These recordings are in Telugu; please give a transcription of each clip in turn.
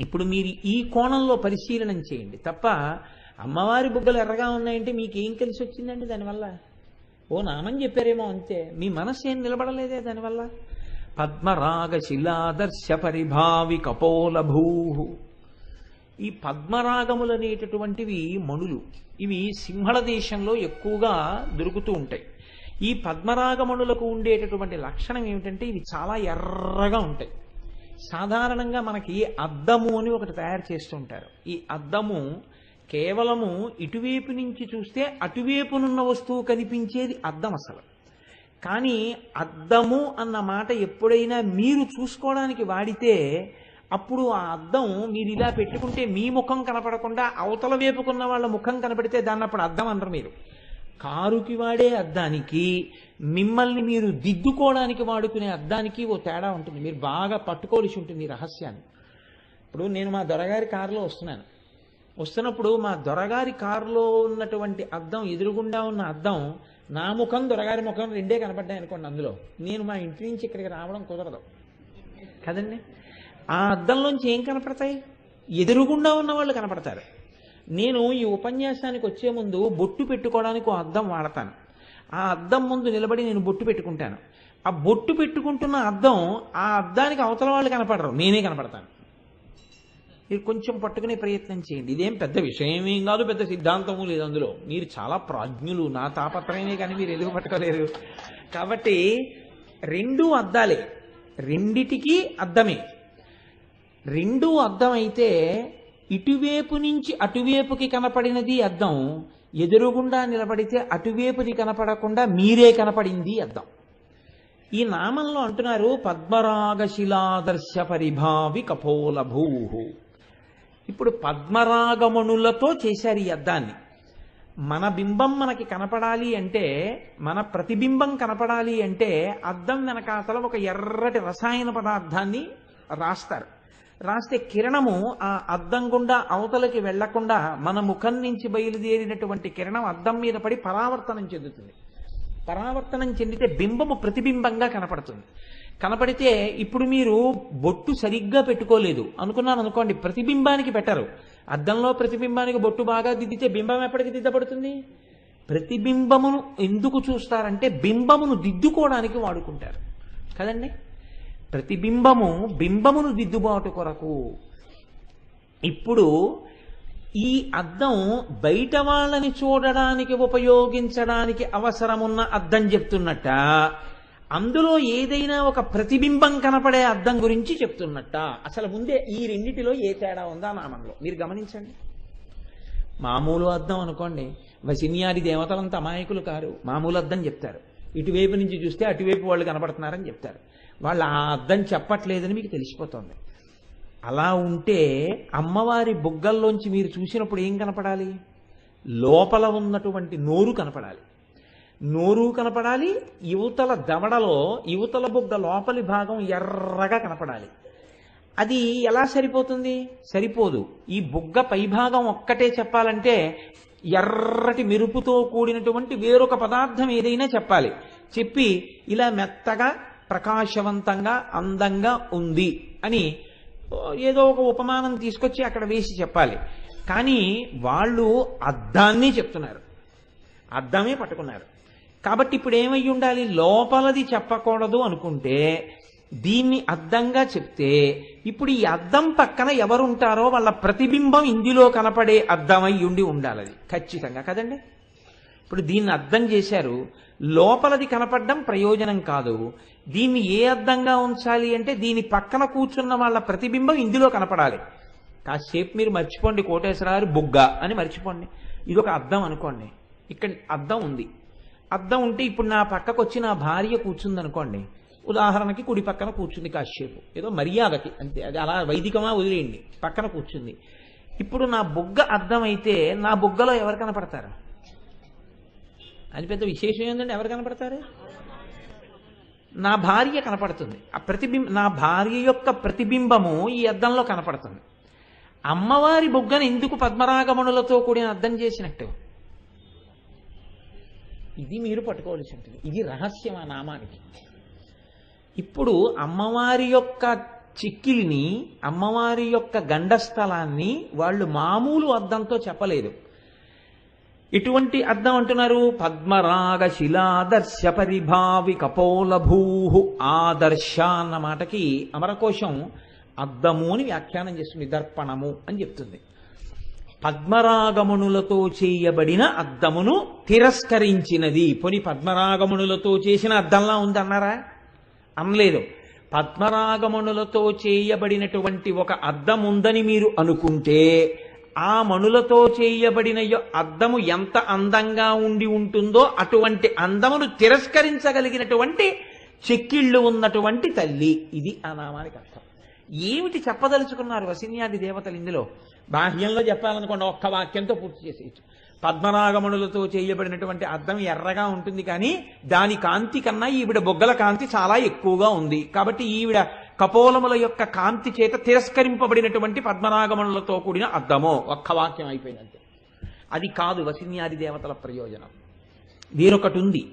ఇప్పుడు మీరు ఈ కోణంలో పరిశీలనం చేయండి తప్ప అమ్మవారి బుగ్గలు ఎర్రగా ఉన్నాయంటే మీకేం కలిసి వచ్చిందండి దానివల్ల? ఓ నామని చెప్పారేమో అంతే, మీ మనస్సు ఏం నిలబడలేదే దానివల్ల. పద్మరాగ శిలాదర్శ పరిభావి కపోలభూ. ఈ పద్మరాగములు అనేటటువంటివి మణులు. ఇవి సింహళ దేశంలో ఎక్కువగా దొరుకుతూ ఉంటాయి. ఈ పద్మరాగమణులకు ఉండేటటువంటి లక్షణం ఏమిటంటే ఇవి చాలా ఎర్రగా ఉంటాయి. సాధారణంగా మనకి అద్దము అని ఒకటి తయారు చేస్తూ ఉంటారు. ఈ అద్దము కేవలము ఇటువైపు నుంచి చూస్తే అటువైపునున్న వస్తువు కనిపించేది అద్దం అసలు. కానీ అద్దము అన్న మాట ఎప్పుడైనా మీరు చూసుకోవడానికి వాడితే అప్పుడు ఆ అద్దం మీరు ఇలా పెట్టుకుంటే మీ ముఖం కనపడకుండా అవతల వైపుకున్న వాళ్ళ ముఖం కనపడితే దాన్ని అప్పుడు అద్దం అనరు మీరు. కారుకి వాడే అద్దానికి మిమ్మల్ని మీరు దిద్దుకోవడానికి వాడుకునే అద్దానికి ఓ తేడా ఉంటుంది. మీరు బాగా పట్టుకోవలసి ఉంటుంది ఈ రహస్యాన్ని. ఇప్పుడు నేను మా దొరగారి కారులో వస్తున్నప్పుడు మా దొరగారి కారులో ఉన్నటువంటి అద్దం, ఎదురుగుండా ఉన్న అద్దం, నా ముఖం దొరగారి ముఖం రెండే కనపడ్డాయి అనుకోండి. అందులో నేను మా ఇంటి నుంచి ఇక్కడికి రావడం కుదరదు కదండి. ఆ అద్దంలోంచి ఏం కనపడతాయి? ఎదురుగుండా ఉన్న వాళ్ళు కనపడతారు. నేను ఈ ఉపన్యాసానికి వచ్చే ముందు బొట్టు పెట్టుకోవడానికి ఒక అద్దం వాడతాను. ఆ అద్దం ముందు నిలబడి నేను బొట్టు పెట్టుకుంటాను. ఆ బొట్టు పెట్టుకుంటున్న అద్దం, ఆ అద్దానికి అవతల వాళ్ళు కనపడరు, నేనే కనపడతాను. మీరు కొంచెం పట్టుకునే ప్రయత్నం చేయండి. ఇదేం పెద్ద విషయమేం కాదు, పెద్ద సిద్ధాంతము లేదు అందులో. మీరు చాలా ప్రాజ్ఞులు, నా తాపత్రయమే కానీ మీరు ఎలుగు పట్టుకోలేరు. కాబట్టి రెండూ అద్దాలే, రెండిటికి అద్దమే. రెండూ అద్దం అయితే ఇటువైపు నుంచి అటువైపుకి కనపడినది అద్దం, ఎదురుగుండా నిలబడితే అటువైపుది కనపడకుండా మీరే కనపడింది అద్దం. ఈ నామంలో అంటున్నారు పద్మరాగశిలాదర్శ పరిభావి కపోలభూ. ఇప్పుడు పద్మరాగమణులతో చేశారు ఈ అద్దాన్ని. మన బింబం మనకి కనపడాలి అంటే, మన ప్రతిబింబం కనపడాలి అంటే అద్దం వెనకాతల ఒక ఎర్రటి రసాయన పదార్థాన్ని రాస్తారు. రాస్తే కిరణము ఆ అద్దం గుండా అవతలకి వెళ్లకుండా మన ముఖం నుంచి బయలుదేరినటువంటి కిరణం అద్దం మీద పడి పరావర్తనం చెందుతుంది. పరావర్తనం చెందితే బింబము ప్రతిబింబంగా కనపడుతుంది. కనపడితే ఇప్పుడు మీరు బొట్టు సరిగ్గా పెట్టుకోలేదు అనుకున్నాను అనుకోండి, ప్రతిబింబానికి పెట్టరు. అద్దంలో ప్రతిబింబానికి బొట్టు బాగా దిద్దితే బింబం ఎప్పటికి దిద్దపడుతుంది? ప్రతిబింబమును ఎందుకు చూస్తారంటే బింబమును దిద్దుకోవడానికి వాడుకుంటారు కదండి. ప్రతిబింబము బింబమును దిద్దుబాటు కొరకు. ఇప్పుడు ఈ అద్దం బయట వాళ్ళని చూడడానికి ఉపయోగించడానికి అవసరమున్న అద్దం చెప్తున్నట్ట, అందులో ఏదైనా ఒక ప్రతిబింబం కనపడే అద్దం గురించి చెప్తున్నట్ట? అసలు ముందే ఈ రెండిటిలో ఏ తేడా ఉందా నామంలో మీరు గమనించండి. మామూలు అద్దం అనుకోండి, వసిన్యాది దేవతలంత అమాయకులు కారు, మామూలు అద్దం చెప్తారు. ఇటువైపు నుంచి చూస్తే అటువైపు వాళ్ళు కనపడుతున్నారని చెప్తారు. వాళ్ళు ఆ అద్దం చెప్పట్లేదని మీకు తెలిసిపోతుంది. అలా ఉంటే అమ్మవారి బుగ్గల్లోంచి మీరు చూసినప్పుడు ఏం కనపడాలి? లోపల ఉన్నటువంటి నోరు కనపడాలి. నోరు కనపడాలి, యువతల దవడలో యువతల బుగ్గ లోపలి భాగం ఎర్రగా కనపడాలి. అది ఎలా సరిపోతుంది? సరిపోదు. ఈ బుగ్గ పైభాగం ఒక్కటే చెప్పాలంటే ఎర్రటి మెరుపుతో కూడినటువంటి వేరొక పదార్థం ఏదైనా చెప్పాలి. చెప్పి ఇలా మెత్తగా ప్రకాశవంతంగా అందంగా ఉంది అని ఏదో ఒక ఉపమానం తీసుకొచ్చి అక్కడ వేసి చెప్పాలి. కానీ వాళ్ళు అద్దాన్ని చెప్తున్నారు, అద్దమే పట్టుకున్నారు. కాబట్టి ఇప్పుడు ఏమై ఉండాలి? లోపలది చెప్పకూడదు అనుకుంటే దీన్ని అద్దంగా చెప్తే ఇప్పుడు ఈ అద్దం పక్కన ఎవరుంటారో వాళ్ళ ప్రతిబింబం ఇందులో కనపడే అద్దమై ఉండి ఉండాలి. అది ఖచ్చితంగా కదండి. ఇప్పుడు దీన్ని అద్దం చేశారు, లోపలది కనపడడం ప్రయోజనం కాదు. దీన్ని ఏ అద్దంగా ఉంచాలి అంటే దీని పక్కన కూర్చున్న వాళ్ళ ప్రతిబింబం ఇందులో కనపడాలి. కాసేపు మీరు మర్చిపోండి కోటేశ్వరారు బుగ్గ అని మర్చిపోండి, ఇది ఒక అద్దం అనుకోండి. ఇక్కడ అద్దం ఉంది, అద్దం ఉంటే ఇప్పుడు నా పక్కకు వచ్చి నా భార్య కూర్చుంది అనుకోండి. ఉదాహరణకి కుడి పక్కన కూర్చుంది, కాసేపు ఏదో మర్యాదకి అంతే, అది అలా వైదికమా వదిలేయండి, పక్కన కూర్చుంది. ఇప్పుడు నా బుగ్గ అద్దం అయితే నా బుగ్గలో ఎవరు కనపడతారు? అది పెద్ద విశేషం ఏంటంటే ఎవరు కనపడతారు? నా భార్య కనపడుతుంది. ఆ నా భార్య యొక్క ప్రతిబింబము ఈ అద్దంలో కనపడుతుంది. అమ్మవారి బుగ్గను ఎందుకు పద్మరాగమణులతో కూడిన అద్దం చేసినట్టు? ఇది మీరు పట్టుకోవాల్సి ఉంటుంది. ఇది రహస్యం ఆ నామానికి. ఇప్పుడు అమ్మవారి యొక్క చిక్కిలిని, అమ్మవారి యొక్క గండస్థలాన్ని వాళ్ళు మామూలు అద్దంతో చెప్పలేదు. ఇటువంటి అద్దం అంటున్నారు. పద్మరాగ శిలాదర్శ పరిభావి కపోలభూ. ఆదర్శ అన్న మాటకి అమరకోశం అద్దము అని వ్యాఖ్యానం చేస్తుంది, దర్పణము అని చెప్తుంది. పద్మరాగమణులతో చేయబడిన అద్దమును తిరస్కరించినది. పోని పద్మరాగమణులతో చేసిన అద్దంలా ఉందన్నారా? అనలేదు. పద్మరాగమణులతో చేయబడినటువంటి ఒక అద్దం ఉందని మీరు అనుకుంటే ఆ మణులతో చేయబడిన అద్దము ఎంత అందంగా ఉండి ఉంటుందో అటువంటి అందమును తిరస్కరించగలిగినటువంటి చెక్కిళ్ళు ఉన్నటువంటి తల్లి. ఇది ఆ నామానికి అర్థం. ఏమిటి చెప్పదలుచుకున్నారు వసిన్యాది దేవతలు ఇందులో? బాహ్యంలో చెప్పాలనుకోండి, ఒక్క వాక్యంతో పూర్తి చేసేయచ్చు. పద్మరాగమణులతో చేయబడినటువంటి అద్దం ఎర్రగా ఉంటుంది, కానీ దాని కాంతి కన్నా ఈవిడ బొగ్గల కాంతి చాలా ఎక్కువగా ఉంది. కాబట్టి ఈవిడ కపోలముల యొక్క కాంతి చేత తిరస్కరింపబడినటువంటి పద్మరాగమణులతో కూడిన అద్దమో. ఒక్క వాక్యం అయిపోయినంతే. అది కాదు వసిన్యాది దేవతల ప్రయోజనం. వేరొకటి ఉంది.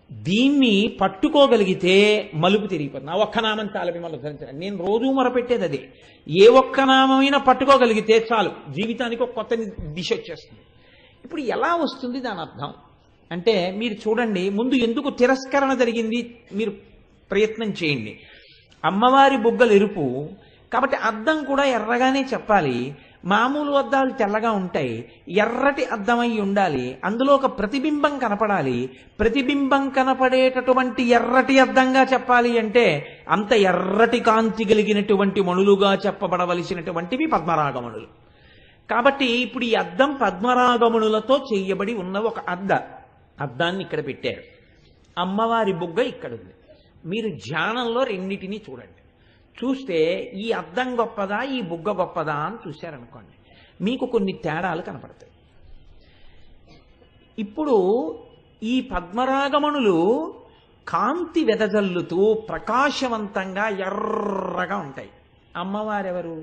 దీన్ని పట్టుకోగలిగితే మలుపు తిరిగిపోతుంది. ఆ ఒక్క నామం చాలు మిమ్మల్ని ధరించండి. నేను రోజు మొరపెట్టేది అదే. ఏ ఒక్క నామైనా పట్టుకోగలిగితే చాలు, జీవితానికి ఒక కొత్త దిశ వచ్చేస్తుంది. ఇప్పుడు ఎలా వస్తుంది దాని అర్థం అంటే, మీరు చూడండి, ముందు ఎందుకు తిరస్కరణ జరిగింది మీరు ప్రయత్నం చేయండి. అమ్మవారి బుగ్గలు ఎరుపు కాబట్టి అద్దం కూడా ఎర్రగానే చెప్పాలి. మామూలు అద్దాలు తెల్లగా ఉంటాయి, ఎర్రటి అద్దమై ఉండాలి. అందులో ఒక ప్రతిబింబం కనపడాలి. ప్రతిబింబం కనపడేటటువంటి ఎర్రటి అద్దంగా చెప్పాలి అంటే అంత ఎర్రటి కాంతి కలిగినటువంటి మణులుగా చెప్పబడవలసినటువంటివి పద్మరాగమణులు. కాబట్టి ఇప్పుడు ఈ అద్దం పద్మరాగమణులతో చేయబడి ఉన్న ఒక అద్దాన్ని ఇక్కడ పెట్టారు. అమ్మవారి బుగ్గ ఇక్కడ ఉంది. మీరు ధ్యానంలో రెండింటినీ చూడండి. చూస్తే ఈ అద్దం గొప్పదా ఈ బుగ్గ గొప్పదా అని చూశారనుకోండి, మీకు కొన్ని తేడాలు కనపడతాయి. ఇప్పుడు ఈ పద్మరాగమణులు కాంతి వెదజల్లుతూ ప్రకాశవంతంగా ఎర్రగా ఉంటాయి. అమ్మవారెవరు?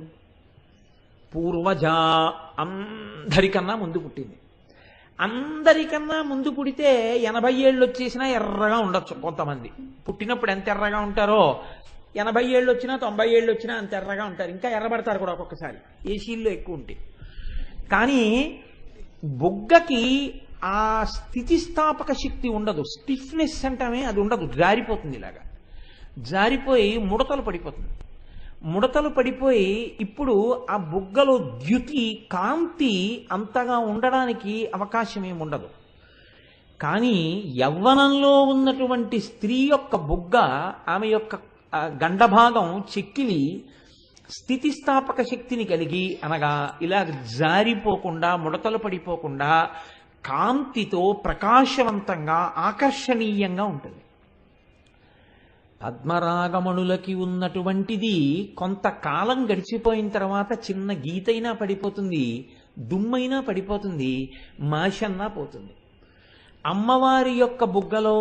పూర్వజ. అందరికన్నా ముందు పుట్టింది. అందరికన్నా ముందు పుడితే 80 ఏళ్ళు వచ్చేసినా ఎర్రగా ఉండొచ్చు. కొంతమంది పుట్టినప్పుడు ఎంత ఎర్రగా ఉంటారో 80 ఏళ్ళు వచ్చినా 90 ఏళ్ళు వచ్చినా అంత ఎర్రగా ఉంటారు. ఇంకా ఎర్రబడతారు కూడా ఒక్కొక్కసారి, ఏసీల్లో ఎక్కువ ఉంటాయి. కానీ బుగ్గకి ఆ స్థితిస్థాపక శక్తి ఉండదు. స్టిఫ్నెస్ అంటామే అది ఉండదు. జారిపోతుంది, ఇలాగా జారిపోయి ముడతలు పడిపోతుంది. ముడతలు పడిపోయి ఇప్పుడు ఆ బుగ్గలో ద్యుతి కాంతి అంతగా ఉండడానికి అవకాశం ఏమి ఉండదు. కానీ యవ్వనంలో ఉన్నటువంటి స్త్రీ యొక్క బుగ్గ, ఆమె యొక్క గండభాగం చెక్కిలి స్థితిస్థాపక శక్తిని కలిగి, అనగా ఇలా జారిపోకుండా ముడతలు పడిపోకుండా కాంతితో ప్రకాశవంతంగా ఆకర్షణీయంగా ఉంటుంది. పద్మరాగమణులకి ఉన్నటువంటిది కొంతకాలం గడిచిపోయిన తర్వాత చిన్న గీతైనా పడిపోతుంది, దుమ్మైనా పడిపోతుంది, మాషన్నా పోతుంది. అమ్మవారి యొక్క బుగ్గలో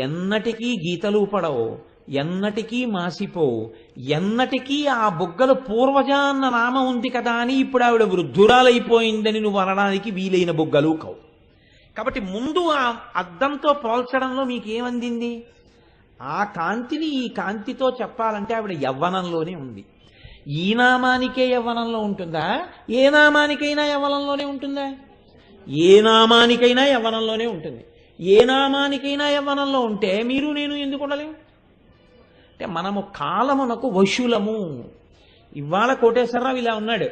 ఎన్నటికీ గీతలు పడవు, ఎన్నటికీ మాసిపోవు, ఎన్నటికీ ఆ బుగ్గలు పూర్వజ అన్న నామం ఉంది కదా అని ఇప్పుడు ఆవిడ వృద్ధురాలైపోయిందని నువ్వు అనడానికి వీలైన బుగ్గలు కావు. కాబట్టి ముందు ఆ అద్దంతో పోల్చడంలో మీకేమందింది? ఆ కాంతిని ఈ కాంతితో చెప్పాలంటే ఆవిడ యవ్వనంలోనే ఉంది. ఈ నామానికే యవ్వనంలో ఉంటుందా? ఏ నామానికైనా యవ్వనంలోనే ఉంటుందా? ఏ నామానికైనా యవ్వనంలోనే ఉంటుంది. ఏ నామానికైనా యవ్వనంలో ఉంటే మీరు నేను ఎందుకు ఉండలేము? అంటే మనము కాలమునకు వశులము. ఇవాళ కోటేశ్వరరావు ఇలా ఉన్నాడు,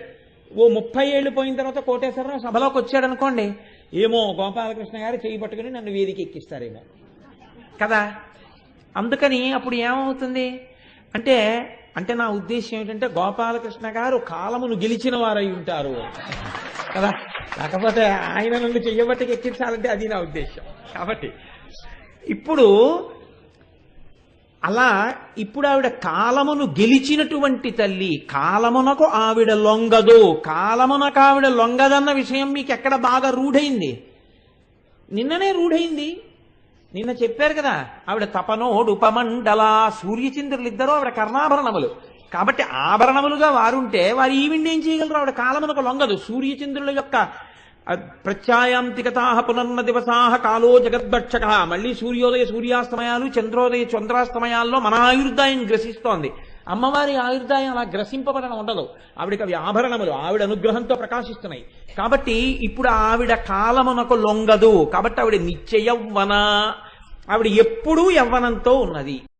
ఓ 30 ఏళ్ళు పోయిన తర్వాత కోటేశ్వరరావు సభలోకి వచ్చాడు అనుకోండి, ఏమో గోపాలకృష్ణ గారు చేయి పట్టుకుని నన్ను వేదిక ఎక్కిస్తారేమో కదా. అందుకని అప్పుడు ఏమవుతుంది అంటే అంటే నా ఉద్దేశం ఏమిటంటే గోపాలకృష్ణ గారు కాలమును గెలిచిన వారై ఉంటారు కదా. కాకపోతే ఆయన నన్ను చెయ్యబట్టుకు ఎక్కించాలంటే అది నా ఉద్దేశం. కాబట్టి ఇప్పుడు అలా ఇప్పుడు ఆవిడ కాలమును గెలిచినటువంటి తల్లి. కాలమునకు ఆవిడ లొంగదు. కాలమునకు ఆవిడ లొంగదన్న విషయం మీకు ఎక్కడ బాగా రూఢైంది? నిన్ననే రూఢైంది. నిన్న చెప్పారు కదా, ఆవిడ తపనోడు ఉపమండల. సూర్యచంద్రులు ఇద్దరు ఆవిడ కర్ణాభరణములు. కాబట్టి ఆభరణములుగా వారుంటే వారు ఈవిండి ఏం చేయగలరు? ఆవిడ కాలమునకు లొంగదు. సూర్యచంద్రుల యొక్క ప్రత్యాయాంతికతా పునర్న దివసాహ కాలో జగద్భక్షక. మళ్ళీ సూర్యోదయ సూర్యాస్తమయాలు, చంద్రోదయ చంద్రాస్తమయాల్లో మన ఆయుర్దాయం గ్రసిస్తోంది. అమ్మవారి ఆయుర్దాయం అలా గ్రసింపబడడం ఉండదు. ఆవిడకి అవి ఆభరణములు, ఆవిడ అనుగ్రహంతో ప్రకాశిస్తున్నాయి. కాబట్టి ఇప్పుడు ఆవిడ కాలమునకు లొంగదు. కాబట్టి ఆవిడ నిత్య యవ్వన, ఆవిడ ఎప్పుడూ యవ్వనంతో ఉన్నది.